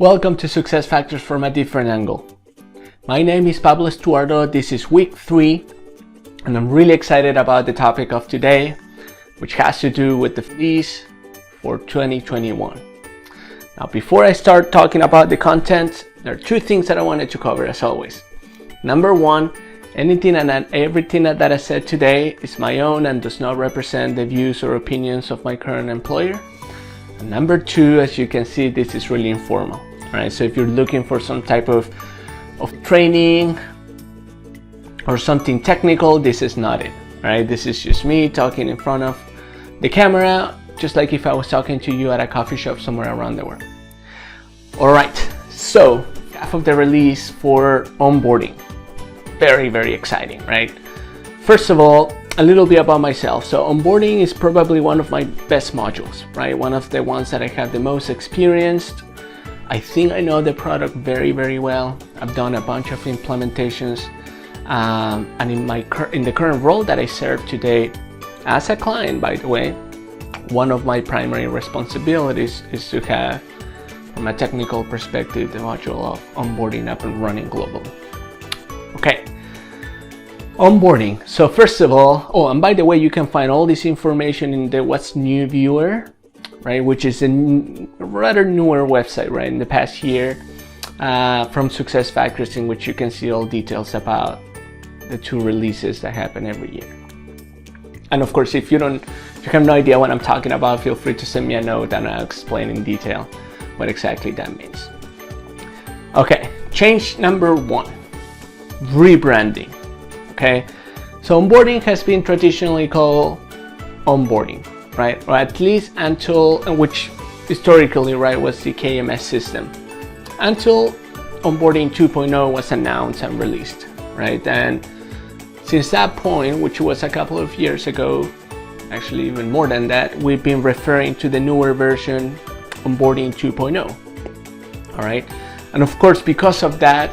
Welcome to Success Factors from a Different Angle. My name is Pablo Estuardo. This is week 3, and I'm really excited about the topic of today, which has to do with the release for 2021. Now, before I start talking about the content, there are 2 things that I wanted to cover as always. Number 1, anything and everything that I said today is my own and does not represent the views or opinions of my current employer. And number 2, as you can see, this is really informal. Right? So if you're looking for some type of training or something technical, this is not it. Right? This is just me talking in front of the camera, just like if I was talking to you at a coffee shop somewhere around the world. All right, so half of the release for onboarding. Very, very exciting, right? First of all, a little bit about myself. So onboarding is probably one of my best modules, right? One of the ones that I have the most experienced. I think I know the product very, very well. I've done a bunch of implementations, and in the current role that I serve today as a client, by the way, one of my primary responsibilities is to have, from a technical perspective, the module of onboarding up and running globally. Okay, onboarding. So first of all, and by the way, you can find all this information in the What's New viewer, right, which is a rather newer website, right, in the past year, from Success Factors, in which you can see all details about the 2 releases that happen every year. And of course, if you have no idea what I'm talking about, feel free to send me a note and I'll explain in detail what exactly that means. Okay, change number 1, rebranding. Okay, so onboarding has been traditionally called onboarding, right? Or at least until, which historically, right, was the KMS system, until onboarding 2.0 was announced and released, right? And since that point, which was a couple of years ago, actually even more than that, we've been referring to the newer version, onboarding 2.0. All right, and of course, because of that,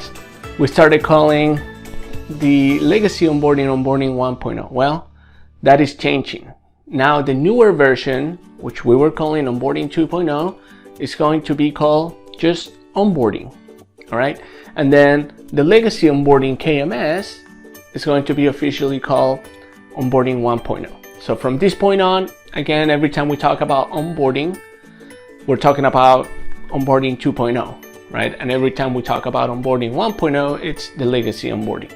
we started calling the legacy onboarding 1.0. Well, that is changing. Now the newer version, which we were calling onboarding 2.0, is going to be called just onboarding. All right, and then the legacy onboarding KMS is going to be officially called onboarding 1.0. So from this point on, again, every time we talk about onboarding, we're talking about onboarding 2.0, right? And every time we talk about onboarding 1.0, it's the legacy onboarding.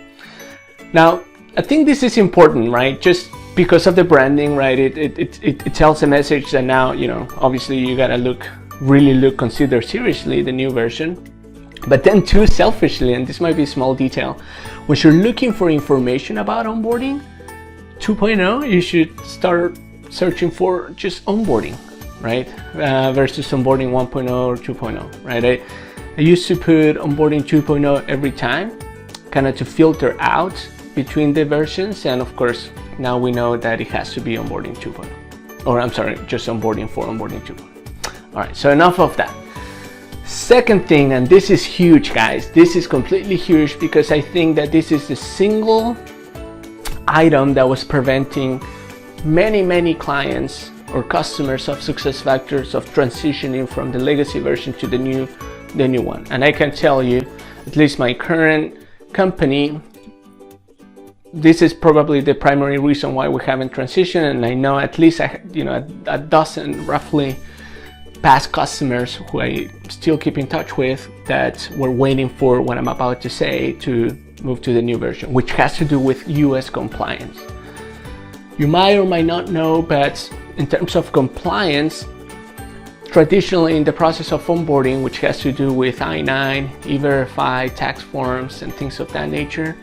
Now, I think this is important, right? Just because of the branding, right? It tells a message that now, obviously you gotta consider seriously the new version. But then too, selfishly, and this might be a small detail, when you're looking for information about onboarding 2.0, you should start searching for just onboarding, right? Versus onboarding 1.0 or 2.0, right? I used to put onboarding 2.0 every time, kind of to filter out between the versions, and of course now we know that it has to be onboarding 2.0, or I'm sorry, just onboarding for onboarding 2.0. All right, so enough of that. Second thing, and this is huge, guys, this is completely huge, because I think that this is the single item that was preventing many clients or customers of Success Factors of transitioning from the legacy version to the new one. And I can tell you, at least my current company, this is probably the primary reason why we haven't transitioned. And I know at least a dozen roughly past customers who I still keep in touch with that were waiting for what I'm about to say to move to the new version, which has to do with US compliance. You might or might not know, but in terms of compliance, traditionally in the process of onboarding, which has to do with I-9, E-Verify, tax forms, and things of that nature,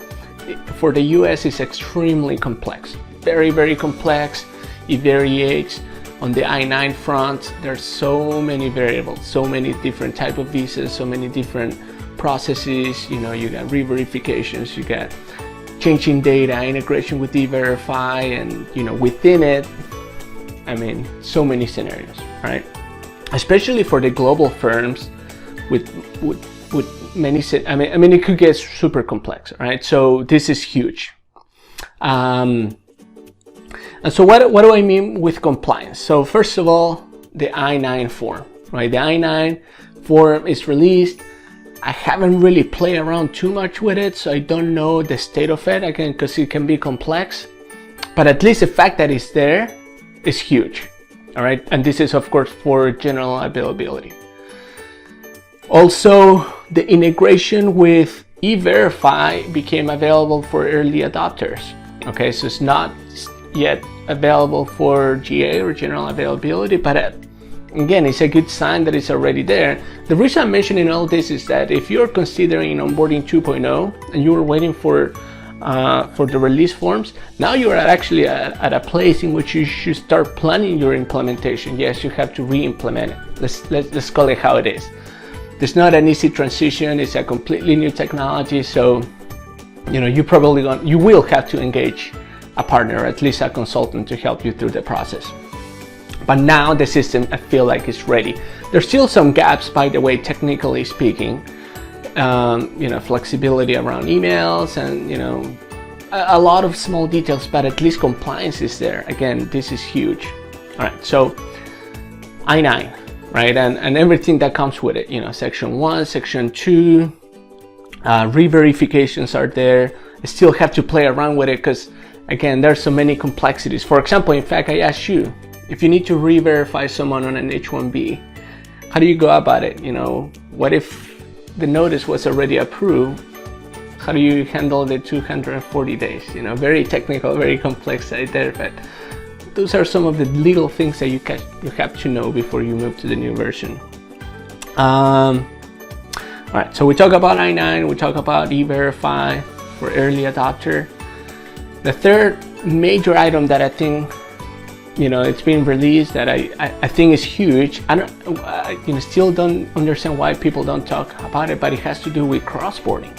for the US is extremely complex, very, very complex. It varies. On the I-9 front, there's so many variables, so many different type of visas, so many different processes. You got re-verifications, you got changing data, integration with E-Verify, and within it, I mean, so many scenarios, right? Especially for the global firms with many, I mean, it could get super complex, right? So this is huge. And so what do I mean with compliance? So first of all, the I-9 form. right? The I-9 form is released. I haven't really played around too much with it, so I don't know the state of it, again, because it can be complex. But at least the fact that it's there is huge, all right? And this is, of course, for general availability. Also, the integration with E-Verify became available for early adopters. Okay, so it's not yet available for GA or general availability, but again, it's a good sign that it's already there. The reason I'm mentioning all this is that if you're considering onboarding 2.0 and you were waiting for the release forms, now you are actually at a place in which you should start planning your implementation. Yes, you have to re-implement it. Let's call it how it is. It's not an easy transition. It's a completely new technology, so you will have to engage a partner, or at least a consultant, to help you through the process. But now the system, I feel like, is ready. There's still some gaps, by the way, technically speaking. Flexibility around emails and a lot of small details, but at least compliance is there. Again, this is huge. All right, so I-9, right, and everything that comes with it. Section 1, Section 2, re-verifications are there. I still have to play around with it because, again, there's so many complexities. For example, in fact, I asked you, if you need to re-verify someone on an H-1B, how do you go about it? What if the notice was already approved? How do you handle the 240 days? Very technical, very complex right there, but those are some of the little things that you have to know before you move to the new version. All right, so we talk about I-9, we talk about E-Verify for early adopter. The third major item that I think it's been released that I think is huge. I still don't understand why people don't talk about it, but it has to do with cross-boarding,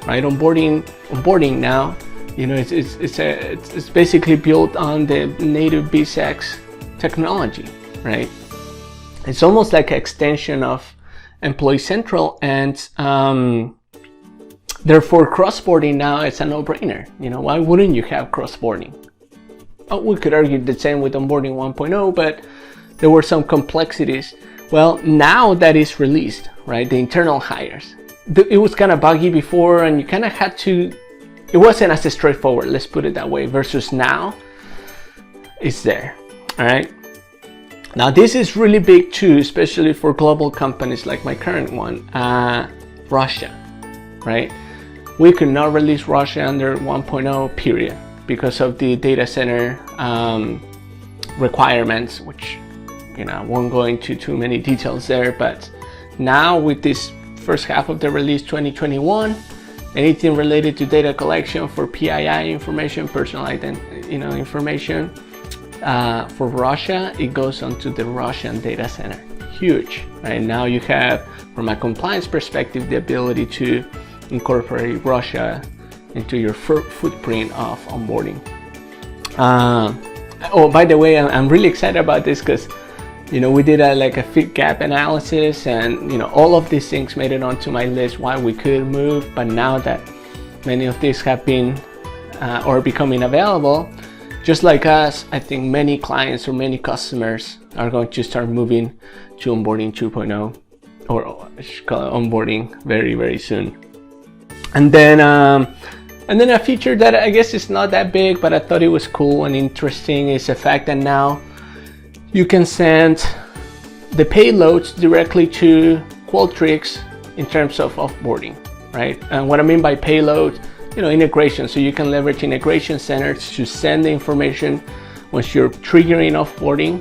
right? Onboarding now, it's basically built on the native BSEX technology, right? It's almost like an extension of Employee Central, and therefore cross-boarding now is a no-brainer. Why wouldn't you have cross-boarding? We could argue the same with onboarding 1.0, but there were some complexities. Well, now that is released, right? The internal hires. It was kind of buggy before, and you kind of had to, it wasn't as straightforward, let's put it that way, versus now it's there, all right? Now this is really big too, especially for global companies like my current one, Russia, right? We could not release Russia under 1.0 period, because of the data center requirements, which I won't go into too many details there. But now with this first half of the release 2021, anything related to data collection for PII information, personal information for Russia, it goes onto the Russian data center. Huge, right? Now you have, from a compliance perspective, the ability to incorporate Russia into your footprint of onboarding. Oh, by the way, I'm really excited about this because we did a fit gap analysis, and all of these things made it onto my list why we could move. But now that many of these have been or becoming available, just like us, I think many clients or many customers are going to start moving to onboarding 2.0, or I should call it onboarding, very, very soon. And then a feature that I guess is not that big, but I thought it was cool and interesting, is the fact that now you can send the payloads directly to Qualtrics in terms of offboarding, right? And what I mean by payload, integration. So you can leverage integration centers to send the information once you're triggering offboarding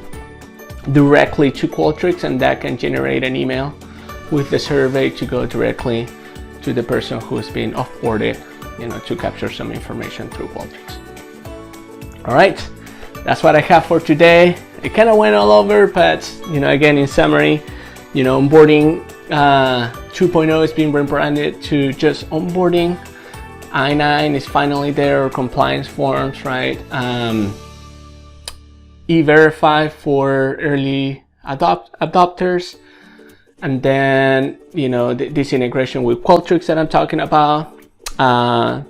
directly to Qualtrics, and that can generate an email with the survey to go directly to the person who's been offboarded, to capture some information through Qualtrics. All right, that's what I have for today. It kind of went all over, but again, in summary, onboarding 2.0 is being rebranded to just onboarding. I-9 is finally there, or compliance forms, right? E-Verify for early adopters, and then this integration with Qualtrics that I'm talking about. Already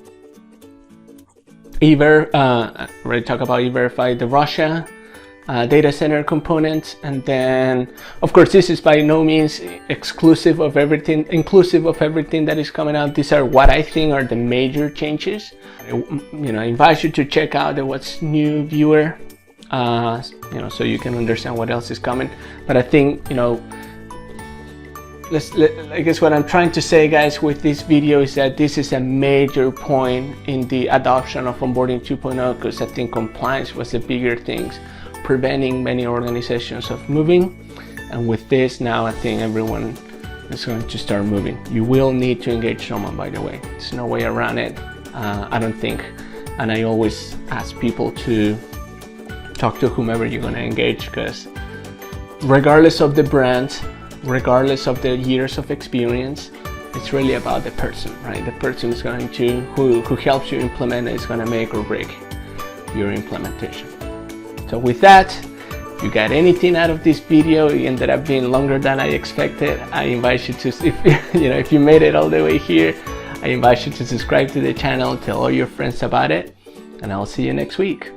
talk about E-Verify, the Russia data center components. And then, of course, this is by no means inclusive of everything that is coming out. These are what I think are the major changes. I invite you to check out the What's New viewer, so you can understand what else is coming. But I think, I guess what I'm trying to say, guys, with this video is that this is a major point in the adoption of Onboarding 2.0, because I think compliance was the bigger things preventing many organizations of moving. And with this now, I think everyone is going to start moving. You will need to engage someone, by the way. There's no way around it, I don't think. And I always ask people to talk to whomever you're going to engage, because regardless of the brand, regardless of the years of experience, it's really about the person, right? The person is going to, who helps you implement, is going to make or break your implementation. So with that, if you got anything out of this video, it ended up being longer than I expected. I invite you to, if you made it all the way here, I invite you to subscribe to the channel, tell all your friends about it, and I'll see you next week.